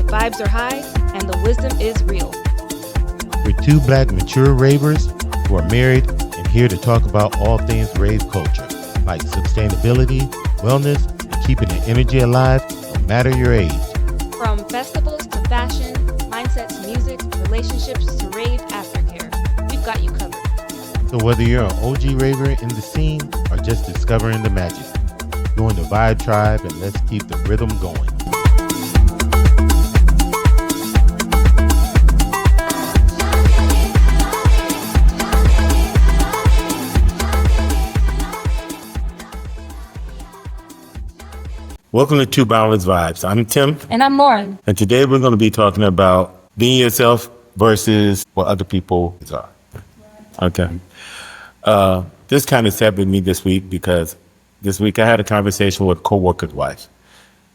vibes are high and the wisdom is real. We're two black mature ravers who are married and here to talk about all things rave culture, like sustainability, wellness, and keeping the energy alive no matter your age. From festivals to fashion, mindsets to music, relationships to rave aftercare, we've got you covered. So whether you're an OG raver in the scene or just discovering the magic, join the Vibe Tribe and let's keep the rhythm going. Welcome to Two Balanced Vibes. I'm Tim. And I'm Lauren. And today we're going to be talking about being yourself versus what other people are. Okay. This kind of sat with me this week because this week I had a conversation with a co-worker's wife.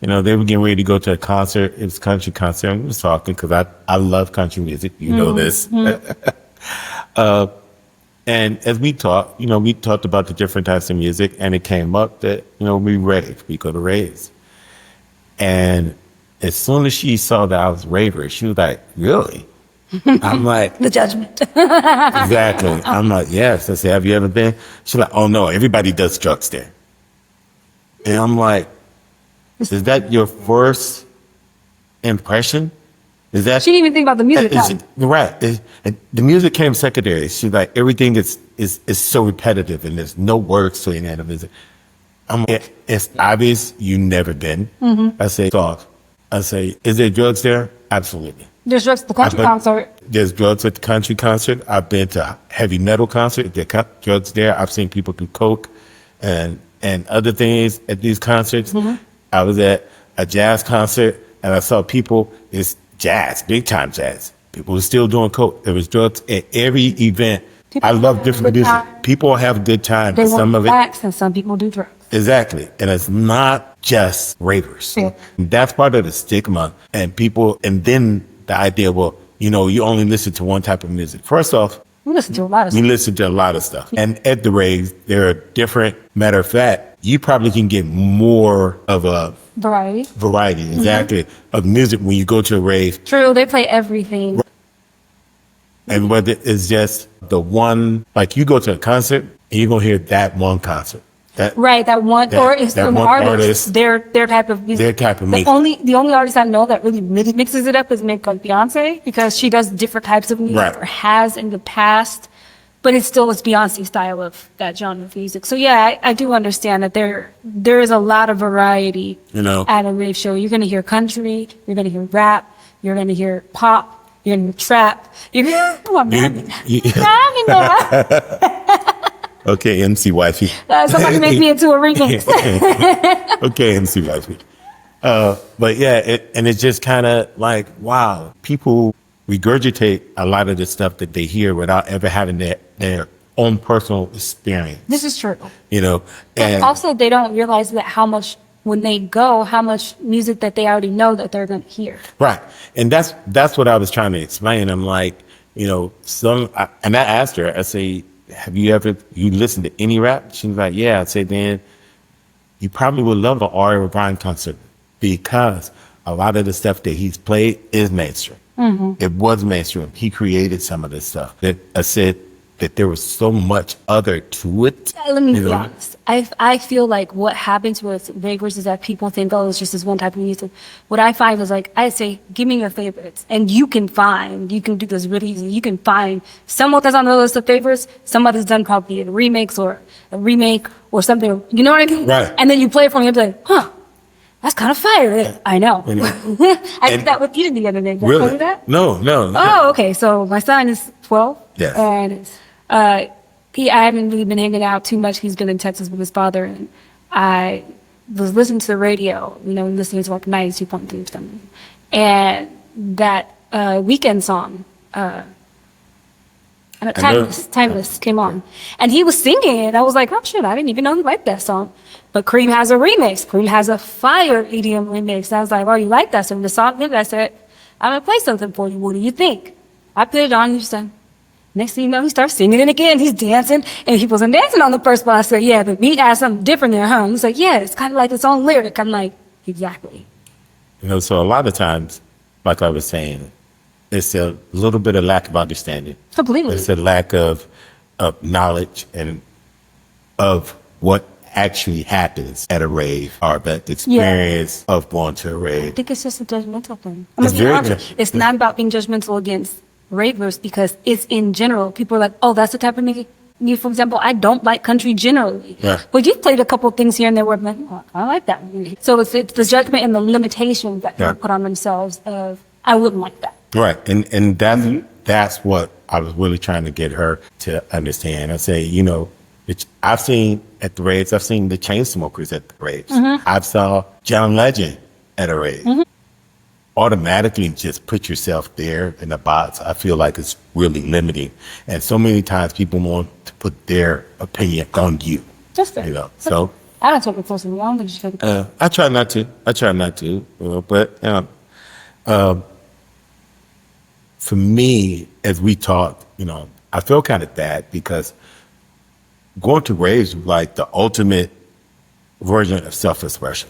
You know, they were getting ready to go to a concert. It was a country concert. I was talking because I love country music. You know this. And as we talked, we talked about the different types of music, and it came up that, we rave. We go to Raves. And as soon as she saw that I was raver, she was like, really? I'm like... The judgment. Exactly. I'm like, yes. I said, have you ever been? She's like, oh, no, everybody does drugs there. And I'm like, is that your first impression? Is that... She didn't even think about the music. Right. The music came secondary. She's like, everything is so repetitive and there's no words to any of the music. I'm like, it's obvious you never been. I say, soft. I say, is there drugs there? Absolutely. There's drugs at the country concert. There's drugs at the country concert. I've been to heavy metal concert. There are drugs there. I've seen people do coke and other things at these concerts. I was at a jazz concert and I saw people, it's jazz, big time jazz. People were still doing coke. There was drugs at every event. I love different music. People have a good time. They some want of facts and some people do drugs. Exactly. And it's not just ravers. Yeah. That's part of the stigma. And then the idea, well, you only listen to one type of music. First off, We listen to a lot of we stuff. listen to a lot of stuff. And at the raves, there are different, matter of fact, you probably can get more of a Variety. exactly, of music when you go to a rave. True, they play everything. And whether it's just the one, like you go to a concert and you're going to hear that one concert. That one, or it's that an one artist, their type of music. Their type of music. The only artist I know that really mixes it up is maybe like Beyonce, because she does different types of music, Right. or has in the past, but it still is Beyonce's style of that genre of music. So yeah, I do understand that there is a lot of variety at a rave show. You're going to hear country, you're going to hear rap, you're going to hear pop, you're going to hear trap. Okay, MC Wifey. Somebody make me into a remix. Okay, MC Wifey. But yeah, it's just kind of like, wow, people regurgitate a lot of the stuff that they hear without ever having their own personal experience. This is true. And also they don't realize that how much music that they already know that they're going to hear. Right. And that's what I was trying to explain. I'm like, and I asked her, I say, have you listened to any rap? She was like, yeah. I said, then you probably would love an Ari O'Brien concert because a lot of the stuff that he's played is mainstream. It was mainstream. He created some of this stuff. That I said that there was so much other to it. Let me be honest. I feel like what happens with ravers is that people think, oh, it's just this one type of music. What I find is I say, give me your favorites. And you can do this really easy. You can find someone that's on the list of favorites, somebody's done probably a remix or a remake or something. You know what I mean? Right. And then you play it for me and be like, huh, that's kind of fire. I know. I did that with you the other day. Did I tell you that? No. Oh, okay. So my son is 12. Yes. And I haven't really been hanging out too much. He's been in Texas with his father, and I was listening to the radio, listening to like 92.3 or something. And that Weekend song, Timeless came on. And he was singing it. I was like, oh shit, I didn't even know he liked that song. But Cream has a remix. Cream has a fire EDM remix. And I was like, oh, you like that? So the song, I said, I'm going to play something for you. What do you think? I put it on, and he said, next thing you know, he starts singing it again. He's dancing, and he wasn't dancing on the first one. I said, yeah, but me has something different there, huh? He's like, yeah, it's kind of like its own lyric. I'm like, exactly. So a lot of times like I was saying, it's a little bit of lack of understanding. Completely. It's a lack of knowledge and of what actually happens at a rave, or the experience of going to a I rave. think it's just a judgmental thing. It's very- It's not about being judgmental against ravers because it's in general. People are like, oh, that's the type of nigga. Me, for example, I don't like country generally. Yeah. But you've played a couple things here and there where I'm like, oh, I like that. So it's the judgment and the limitations that people put on themselves of, I wouldn't like that. Right. And that's what I was really trying to get her to understand. I say, you know, I've seen at the Raves, I've seen the Chainsmokers at the Raves. I've saw John Legend at a rave. Automatically just put yourself there in a box. I feel like it's really limiting. And so many times people want to put their opinion on you. Just that. You know, so I don't take it personally. I don't think you should take it. I try not to. But for me, as we talked, you know, I feel kind of bad because going to raves was like the ultimate version of self-expression,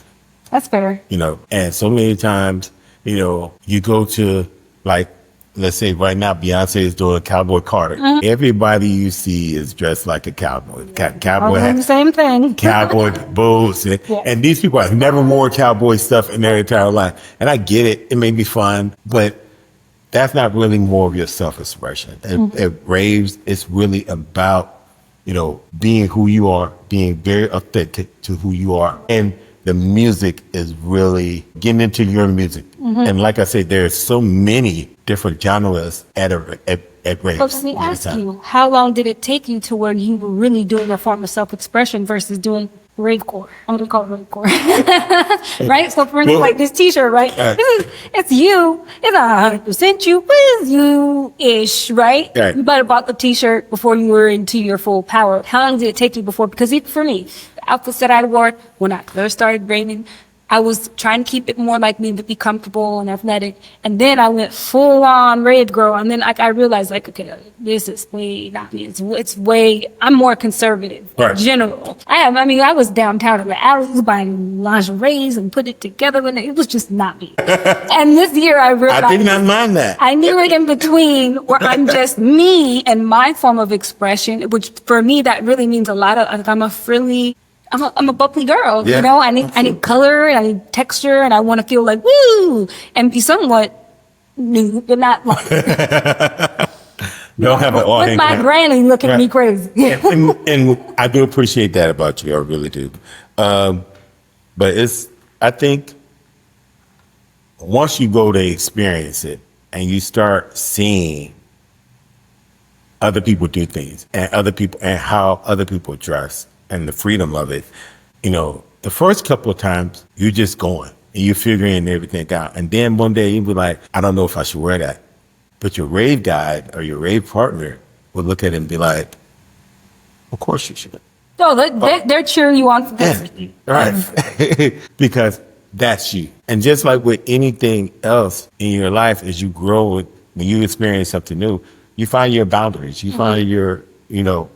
That's fair. you know. And so many times, you know, you go to, like, let's say right now Beyonce is doing Cowboy Carter. Everybody you see is dressed like a cowboy. Cowboy I'm doing the hat, same thing. cowboy boots. And these people have never worn cowboy stuff in their entire life. And I get it. It may be fun, but that's not really more of your self-expression. At raves, it's really about, you know, being who you are, being very authentic to who you are. And the music is really getting into your music. And like I said, there's so many different genres at raves. But let me ask you, how long did it take you to where you were really doing a form of self-expression versus doing ravecore? I'm gonna call it ravecore, right? So for instance, like this T-shirt, right? It's you. It's 100% you. What is you-ish, right? Right. You might have bought the T-shirt before you were into your full power. How long did it take you before? Because even for me, the outfits that I wore when I first started raving, I was trying to keep it more like me, to be comfortable and athletic. And then I went full on rave girl. And then I realized, like, okay, this is way not me. It's way, I'm more conservative in general. I was downtown in the alleys buying lingeries and put it together. And it was just not me. And this year I realized. I did not mind that. I knew it in between where I'm just me and my form of expression, which for me, that really means a lot. I'm a bubbly girl, you know. I need color, and I need texture, and I want to feel like woo, and be somewhat nude, but not like Don't have an with my granny looking at me crazy. and I do appreciate that about you. I really do. But I think once you go to experience it and you start seeing other people do things and how other people dress and the freedom of it, you know, the first couple of times you're just going and you're figuring everything out. And then one day you'll be like, I don't know if I should wear that. But your rave guide or your rave partner will look at it and be like, of course you should. No, they're cheering you on for this. Yeah, right. Because that's you. And just like with anything else in your life, as you grow, when you experience something new, you find your boundaries. You find your, you know,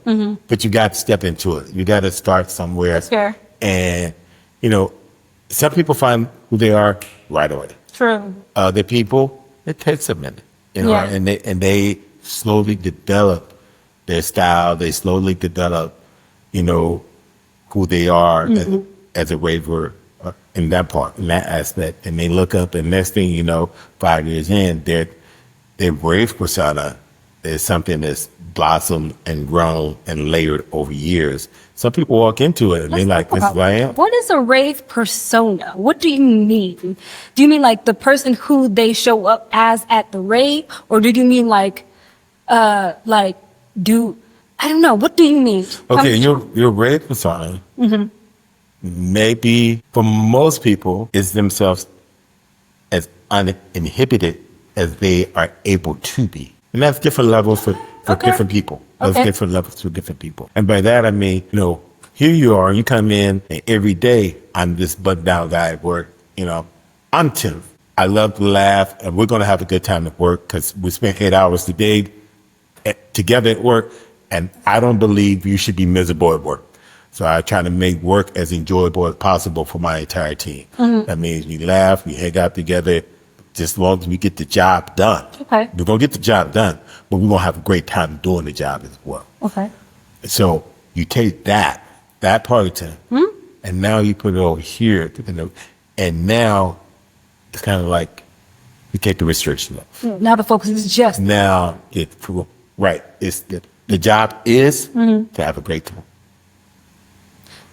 but you got to step into it. You got to start somewhere. That's fair. And, you know, some people find who they are right away. True. Other people, it takes a minute, you know, and they slowly develop their style. They slowly develop, you know, who they are as a raver in that aspect. And they look up, and next thing you know, 5 years in, their rave persona is something that's blossomed and grown and layered over years. Some people walk into it and they're like, this is who I am. What is a rave persona? What do you mean? Do you mean like the person who they show up as at the rave? Or do you mean I don't know. What do you mean? Okay, your rave persona, maybe for most people, is themselves as uninhibited as they are able to be. And that's different levels for different people. Those different levels for different people. And by that, I mean, you know, here you are, you come in, and every day I'm this buttoned down guy at work. You know, I'm Tim. I love to laugh, and we're going to have a good time at work because we spent 8 hours a day together at work, and I don't believe you should be miserable at work. So I try to make work as enjoyable as possible for my entire team. That means we laugh, we hang out together, just as long as we get the job done. Okay. We're going to get the job done, but we're going to have a great time doing the job as well. Okay. So you take that part of time, and now you put it over here, and now it's kind of like you take the restriction off. Now the focus is just. Now it's right. It's the job is to have a great time.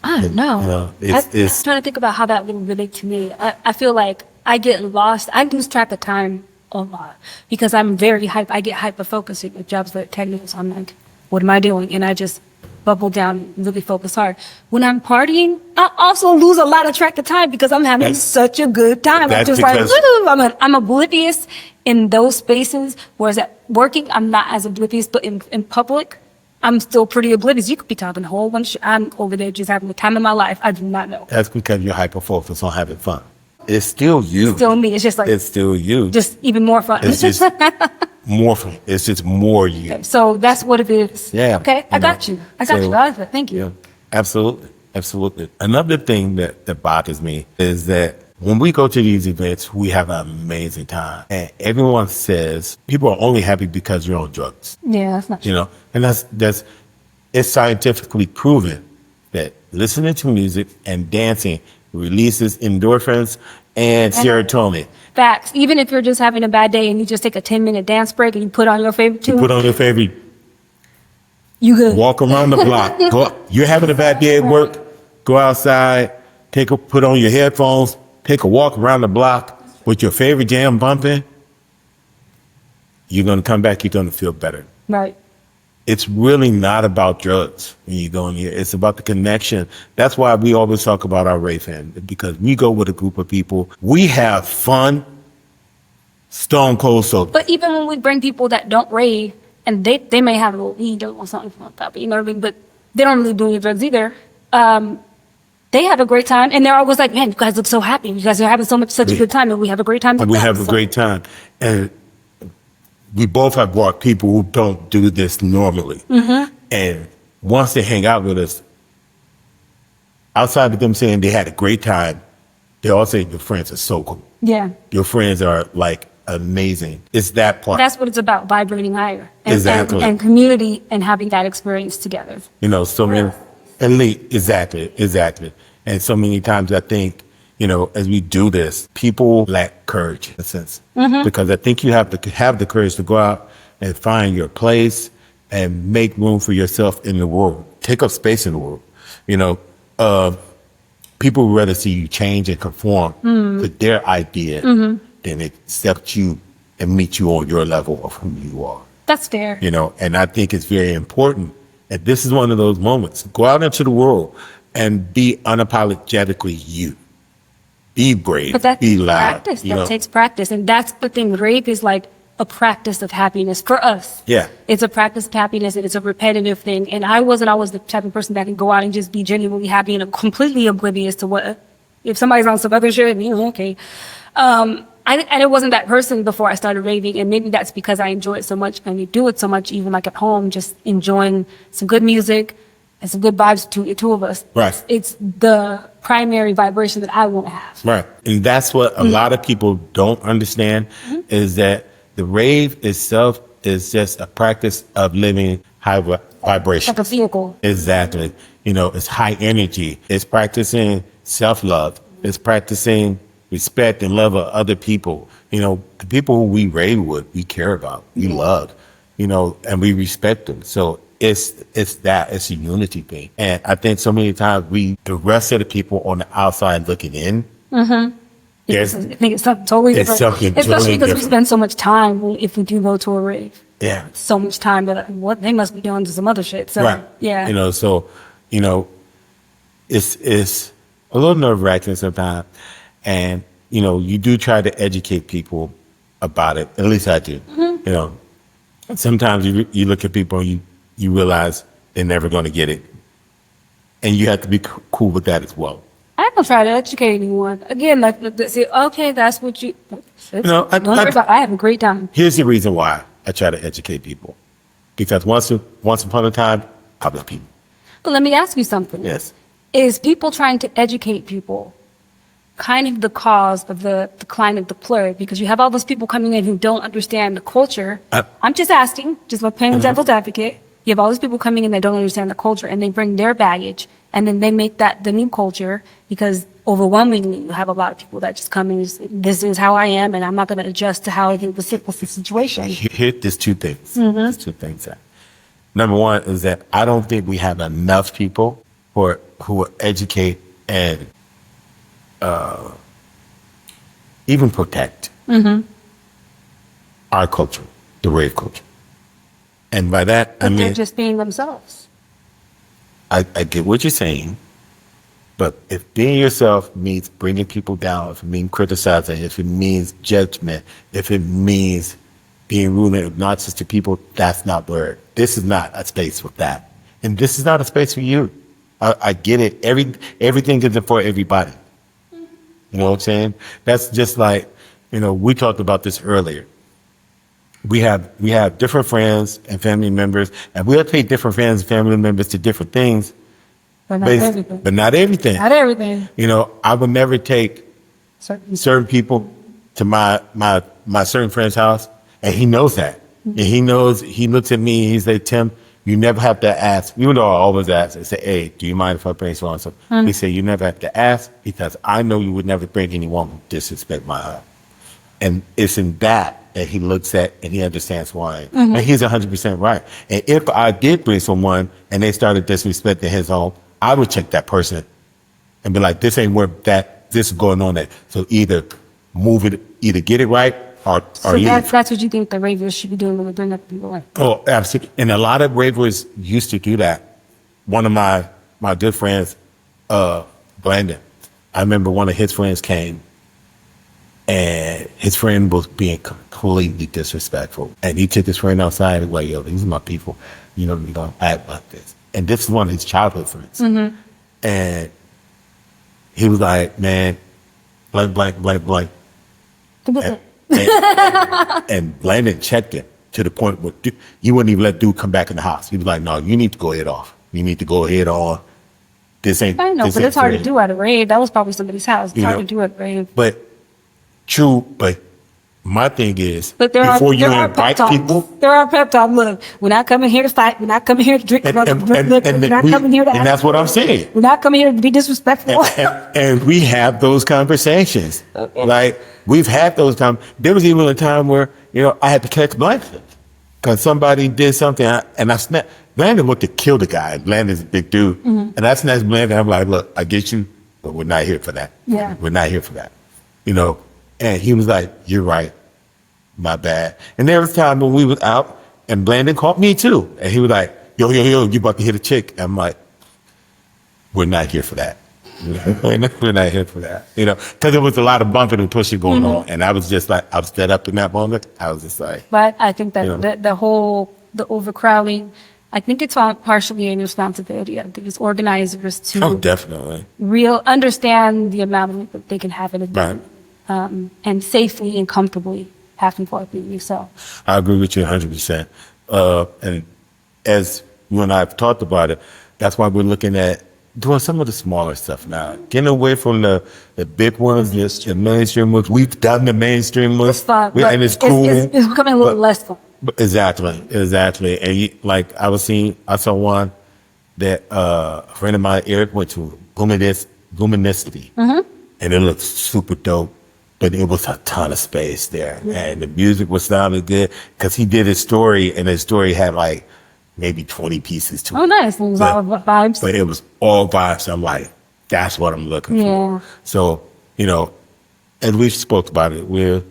I don't know. You know, I'm trying to think about how that would relate to me. I feel like I get lost. I lose track of time a lot because I'm very hype. I get hyper-focused with jobs that technical. So I'm like, what am I doing? And I just bubble down, really focus hard. When I'm partying, I also lose a lot of track of time because I'm having such a good time. I'm just like, woo! I'm oblivious in those spaces. Whereas at working, I'm not as oblivious, but in public, I'm still pretty oblivious. You could be talking a whole bunch. I'm over there just having the time of my life. I do not know. That's because you're hyper-focused on having fun. It's still you. Still me. It's just like. It's still you. Just even more fun. It's just more fun. It's just more you. Okay, so that's what it is. Yeah. Okay, I got you. Thank you. Yeah, absolutely. Absolutely. Another thing that bothers me is that when we go to these events, we have an amazing time. And everyone says people are only happy because you're on drugs. Yeah, that's not true. You know, and that's it's scientifically proven that listening to music and dancing releases endorphins and serotonin. Facts. Even if you're just having a bad day and you just take a 10-minute dance break and you put on your favorite tune. Put on your favorite. You good. Walk around the block. You're having a bad day at work. Go outside. Put on your headphones. Take a walk around the block with your favorite jam bumping. You're going to come back. You're going to feel better. Right. It's really not about drugs when you go in here. It's about the connection. That's why we always talk about our Rave family, because we go with a group of people. We have fun, stone cold sober. But even when we bring people that don't rave, and they may have a little weed or something like that, but you know what I mean? But they don't really do any drugs either. They have a great time, and they're always like, man, you guys look so happy. You guys are having such a good time, and we have a great time. And we have a great time. And we both have brought people who don't do this normally. Mm-hmm. And once they hang out with us, outside of them saying they had a great time, they all say your friends are so cool. Yeah. Your friends are like amazing. It's that part. That's what it's about, vibrating higher. And, Exactly. And community and having that experience together. You know, so many, exactly. And so many times I think, you know, as we do this, people lack courage in a sense. Mm-hmm. Because I think you have to have the courage to go out and find your place and make room for yourself in the world. Take up space in the world. You know, people would rather see you change and conform to their idea than accept you and meet you on your level of who you are. That's fair. You know, and I think it's very important. And this is one of those moments. Go out into the world and be unapologetically you. Be brave, but that's be loud. Practice. That takes practice. And that's the thing. Rave is like a practice of happiness for us. Yeah. It's a practice of happiness, and it's a repetitive thing. And I wasn't always the type of person that can go out and just be genuinely happy and completely oblivious to what, if somebody's on some other shit, you know, okay. And it wasn't that person before I started raving. And maybe that's because I enjoy it so much and you do it so much, even like at home, just enjoying some good music and some good vibes to the two of us. Right. It's the primary vibration that I won't have. Right. And that's what a lot of people don't understand is that the rave itself is just a practice of living high vibration. Like a vehicle. Exactly. You know, it's high energy. It's practicing self-love. It's practicing respect and love of other people. You know, the people who we rave with, we care about, we love, you know, and we respect them. So it's a unity thing. And I think so many times the rest of the people on the outside looking in, I think it's something totally different. Especially because we spend so much time if we do go to a rave. Yeah. So much time that what they must be doing to some other shit. So right. Yeah. You know, so, you know, it's a little nerve-wracking sometimes. And, you know, you do try to educate people about it. At least I do. You know, sometimes you look at people and you realize they're never going to get it. And you have to be cool with that as well. I don't try to educate anyone. Again, like, say, okay, that's what you know, don't worry about. I have a great time. Here's the reason why I try to educate people. Because once upon a time, I love people. But let me ask you something. Yes. Is people trying to educate people kind of the cause of the decline of the plur, because you have all those people coming in who don't understand the culture. I'm just asking, just like playing devil's advocate. You have all these people coming in that don't understand the culture, and they bring their baggage, and then they make that the new culture, because overwhelmingly you have a lot of people that just come in and say, this is how I am, and I'm not going to adjust to how I think the situation. There's two things. There's two things. Number one is that I don't think we have enough people who will educate and even protect our culture, the rave culture. And by that, But I mean, they're just being themselves. I get what you're saying, but if being yourself means bringing people down, if it means criticizing, if it means judgment, if it means being rude and obnoxious to people, that's not where, this is not a space for that. And this is not a space for you. I get it. Everything isn't for everybody. You know what I'm saying? That's just like, we talked about this earlier. We have different friends and family members, and we'll take different friends and family members to different things. But not everything. But not everything. Not everything. I would never take certain people to my certain friend's house, and he knows that. And he looks at me and he says, Tim, you never have to ask. Even though I always ask, I say, hey, do you mind if I bring so and so? He said, you never have to ask, because I know you would never bring anyone who disrespect my heart. And it's in that he looks at and he understands why. And he's 100% right. And if I did bring someone and they started disrespecting his home, I would check that person and be like, this ain't where this is going on at. So either get it right or So that's what you think the ravers should be doing when they bring up people in. Oh, absolutely. And a lot of ravers used to do that. One of my good friends, Brandon, I remember one of his friends came, and his friend was being completely disrespectful. And he took his friend outside and was like, yo, these are my people. You don't act like this. And this is one of his childhood friends. And he was like, man, blank, blank, blank, blank. And Brandon checked him to the point where you wouldn't even let dude come back in the house. He was like, no, you need to go head off. You need to go head on. This ain't. I know, this but ain't it's hard fair. to do at a rave. That was probably somebody's house. It's hard to do at a rave. But true, but my thing is, But before you pep invite talks. people, There are pep talks. Look, we're not coming here to fight. We're not coming here to drink. and we're not coming here to and that's what I'm saying. We're not coming here to be disrespectful. And we have those conversations. Like, we've had those times. There was even a time where, I had to catch Blanton because somebody did something and I snapped. Brandon wanted to kill the guy. Brandon's a big dude. And I snatched Brandon. I'm like, look, I get you, but we're not here for that. Yeah. We're not here for that. And he was like, you're right. My bad. And there was a time when we was out and Brandon caught me too. And he was like, yo, you about to hit a chick. And I'm like, we're not here for that. We're not here for that. Because there was a lot of bumping and pushing going on. And I was just like, I was set up in that moment. I was just like. But I think that the overcrowding, I think it's partially a responsibility of these organizers to Definitely. understand the amount that they can have in a day. Right. And safely and comfortably having for yourself. I agree with you 100%. And as you and I have talked about it, that's why we're looking at doing some of the smaller stuff now. Getting away from the big ones, the mainstream ones. We've done the mainstream ones. It's fun. And it's cool. It's becoming a little less fun. Exactly. And I saw one that a friend of mine, Eric, went to Luminicity. And it looked super dope. But it was a ton of space there. And the music was sounding good because he did his story, and his story had like maybe 20 pieces to it. Oh, nice. It was all vibes. But it was all vibes. I'm like, that's what I'm looking for. So, as we spoke about it, we're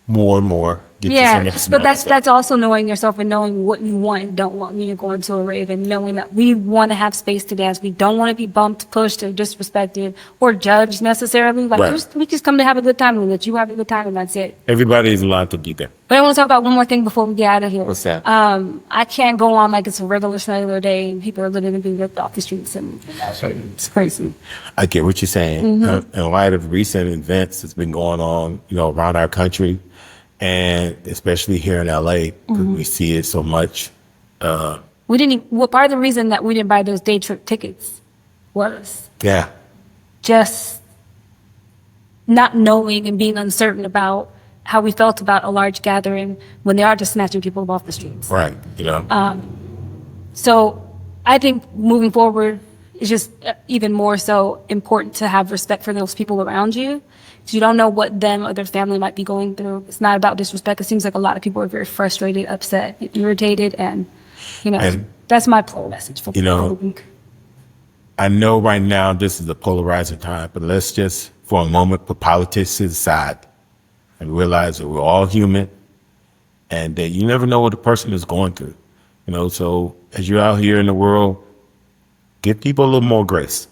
more and more. But that's also knowing yourself and knowing what you want and don't want when you're going to a rave, and knowing that we want to have space to dance. We don't want to be bumped, pushed, or disrespected or judged necessarily. We just come to have a good time and let you have a good time, and that's it. Everybody's allowed to be there. But I want to talk about one more thing before we get out of here. What's that? I can't go on like it's a regular day and people are literally being ripped off the streets, and it's crazy. I get what you're saying. In light of recent events that's been going on, around our country, and especially here in LA, because we see it so much. Part of the reason that we didn't buy those day trip tickets was just not knowing and being uncertain about how we felt about a large gathering when they are just snatching people off the streets. Right. You know. So I think moving forward is just even more so important to have respect for those people around you. Because you don't know what them or their family might be going through. It's not about disrespect. It seems like a lot of people are very frustrated, upset, irritated, and, that's my poll message for the week. I know right now this is a polarizing time, but let's just, for a moment, put politics to the side and realize that we're all human and that you never know what a person is going through. So as you're out here in the world, give people a little more grace.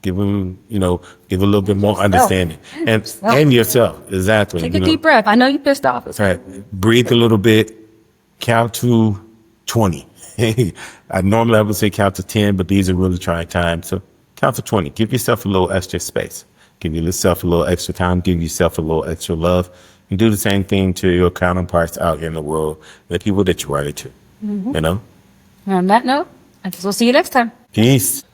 Give them, give a little bit more understanding. And yourself, exactly. Take a deep breath. I know you're pissed off. That's right. Breathe a little bit. Count to 20. I normally would say count to 10, but these are really trying times. So count to 20. Give yourself a little extra space. Give yourself a little extra time. Give yourself a little extra love. And do the same thing to your counterparts out in the world, the people that you run into. And on that note, I guess we'll see you next time. Peace.